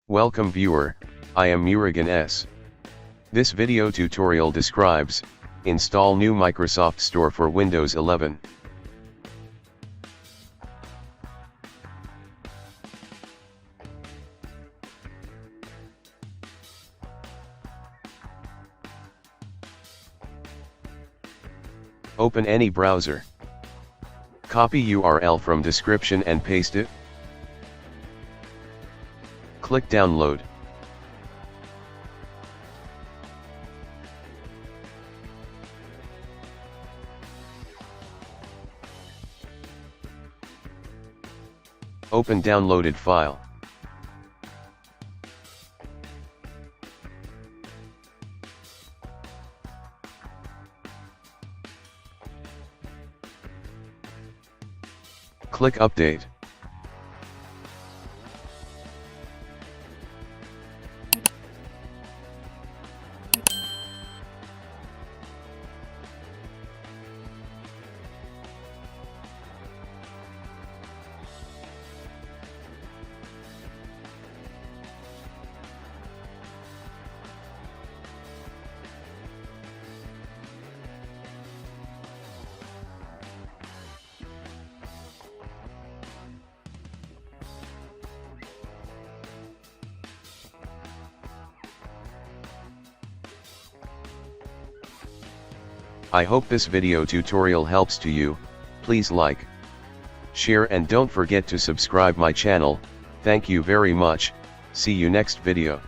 Welcome viewer, I am Murugan S. This video tutorial describes, install new Microsoft Store for Windows 11. Open any browser. Copy URL from description and paste it. Click download. Open downloaded file. Click update. I hope this video tutorial helps to you. Please like, share and don't forget to subscribe my channel. Thank you very much. See you next video.